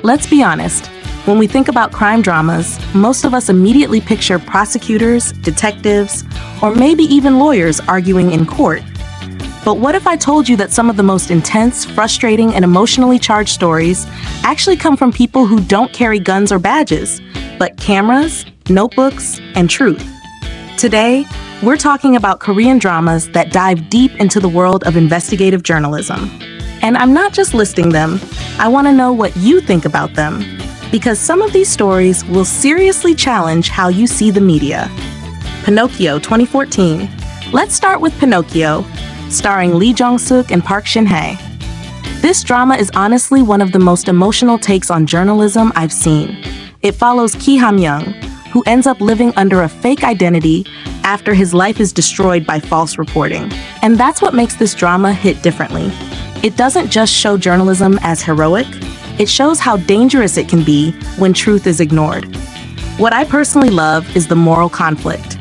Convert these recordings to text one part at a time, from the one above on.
Let's be honest. When we think about crime dramas, most of us immediately picture prosecutors, detectives, or maybe even lawyers arguing in court. But what if I told you that some of the most intense, frustrating, and emotionally charged stories actually come from people who don't carry guns or badges, but cameras, notebooks, and truth? Today, we're talking about Korean dramas that dive deep into the world of investigative journalism. And I'm not just listing them, I want to know what you think about them, because some of these stories will seriously challenge how you see the media. Pinocchio 2014. Let's start with Pinocchio, starring Lee Jong-suk and Park Shin-hye. This drama is honestly one of the most emotional takes on journalism I've seen. It follows Ki Ham-young, who ends up living under a fake identity after his life is destroyed by false reporting. And that's what makes this drama hit differently. It doesn't just show journalism as heroic, it shows how dangerous it can be when truth is ignored. What I personally love is the moral conflict.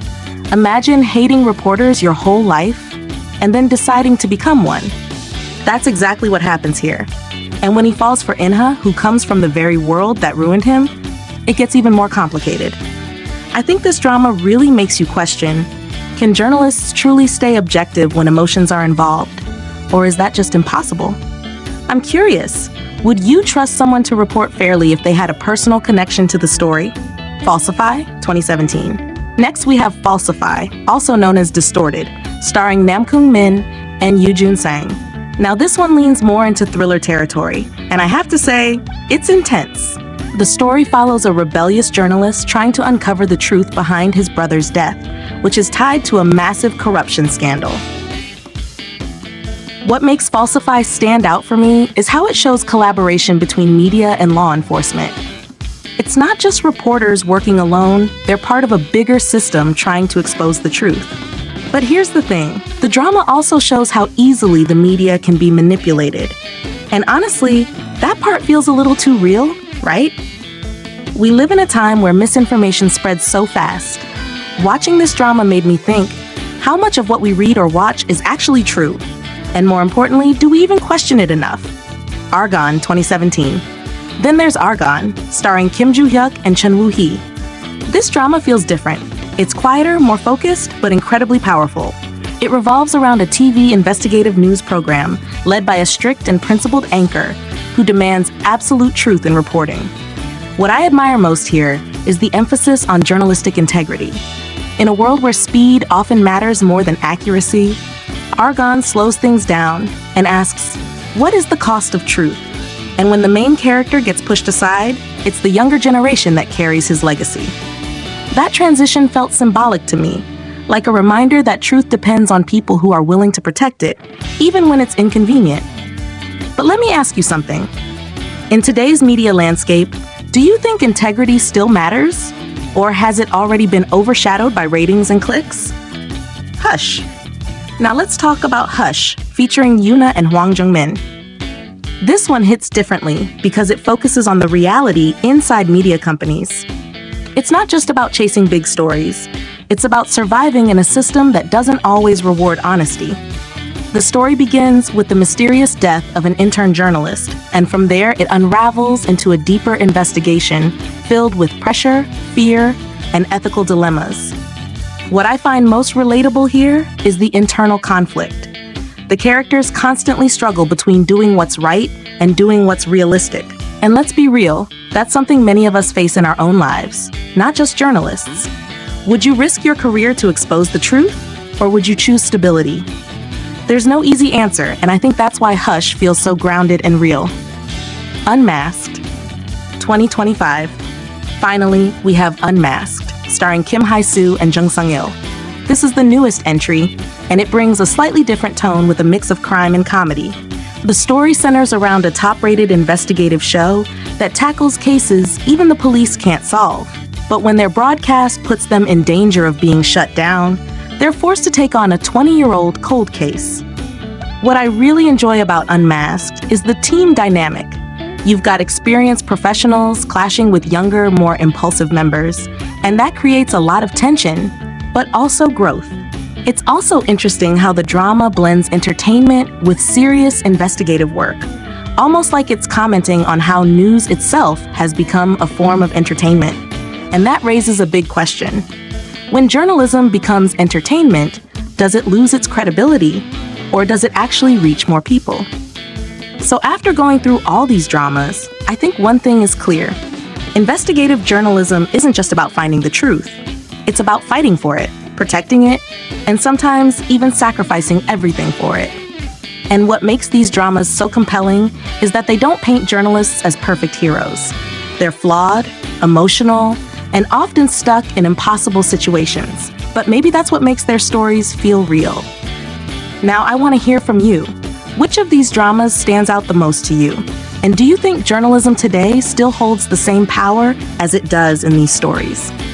Imagine hating reporters your whole life and then deciding to become one. That's exactly what happens here. And when he falls for Inha, who comes from the very world that ruined him, it gets even more complicated. I think this drama really makes you question, can journalists truly stay objective when emotions are involved? Or is that just impossible? I'm curious, would you trust someone to report fairly if they had a personal connection to the story? Falsify, 2017. Next we have Falsify, also known as Distorted, starring Nam Kyung Min and Yoo Jun Sang. Now this one leans more into thriller territory, and I have to say, it's intense. The story follows a rebellious journalist trying to uncover the truth behind his brother's death, which is tied to a massive corruption scandal. What makes Falsify stand out for me is how it shows collaboration between media and law enforcement. It's not just reporters working alone, they're part of a bigger system trying to expose the truth. But here's the thing, the drama also shows how easily the media can be manipulated. And honestly, that part feels a little too real, right? We live in a time where misinformation spreads so fast. Watching this drama made me think, how much of what we read or watch is actually true? And more importantly, do we even question it enough? Argon 2017. Then there's Argon, starring Kim Joo-hyuk and Chun Woo-hee. This drama feels different. It's quieter, more focused, but incredibly powerful. It revolves around a TV investigative news program led by a strict and principled anchor who demands absolute truth in reporting. What I admire most here is the emphasis on journalistic integrity. In a world where speed often matters more than accuracy, Argon slows things down and asks, what is the cost of truth? And when the main character gets pushed aside, it's the younger generation that carries his legacy. That transition felt symbolic to me, like a reminder that truth depends on people who are willing to protect it, even when it's inconvenient. But let me ask you something. In today's media landscape, do you think integrity still matters? Or has it already been overshadowed by ratings and clicks? Hush. Now let's talk about Hush, featuring Yoona and Hwang Jung-min. This one hits differently because it focuses on the reality inside media companies. It's not just about chasing big stories. It's about surviving in a system that doesn't always reward honesty. The story begins with the mysterious death of an intern journalist, and from there it unravels into a deeper investigation filled with pressure, fear, and ethical dilemmas. What I find most relatable here is the internal conflict. The characters constantly struggle between doing what's right and doing what's realistic. And let's be real, that's something many of us face in our own lives, not just journalists. Would you risk your career to expose the truth, or would you choose stability? There's no easy answer, and I think that's why Hush feels so grounded and real. Unmasked, 2025. Finally, we have Unmasked, starring Kim Hae-soo and Jung Sung-il. This is the newest entry, and it brings a slightly different tone with a mix of crime and comedy. The story centers around a top-rated investigative show that tackles cases even the police can't solve. But when their broadcast puts them in danger of being shut down, they're forced to take on a 20-year-old cold case. What I really enjoy about Unmasked is the team dynamic. You've got experienced professionals clashing with younger, more impulsive members, and that creates a lot of tension, but also growth. It's also interesting how the drama blends entertainment with serious investigative work, almost like it's commenting on how news itself has become a form of entertainment. And that raises a big question. When journalism becomes entertainment, does it lose its credibility, or does it actually reach more people? So after going through all these dramas, I think one thing is clear. Investigative journalism isn't just about finding the truth. It's about fighting for it, protecting it, and sometimes even sacrificing everything for it. And what makes these dramas so compelling is that they don't paint journalists as perfect heroes. They're flawed, emotional, and often stuck in impossible situations. But maybe that's what makes their stories feel real. Now I want to hear from you. Which of these dramas stands out the most to you? And do you think journalism today still holds the same power as it does in these stories?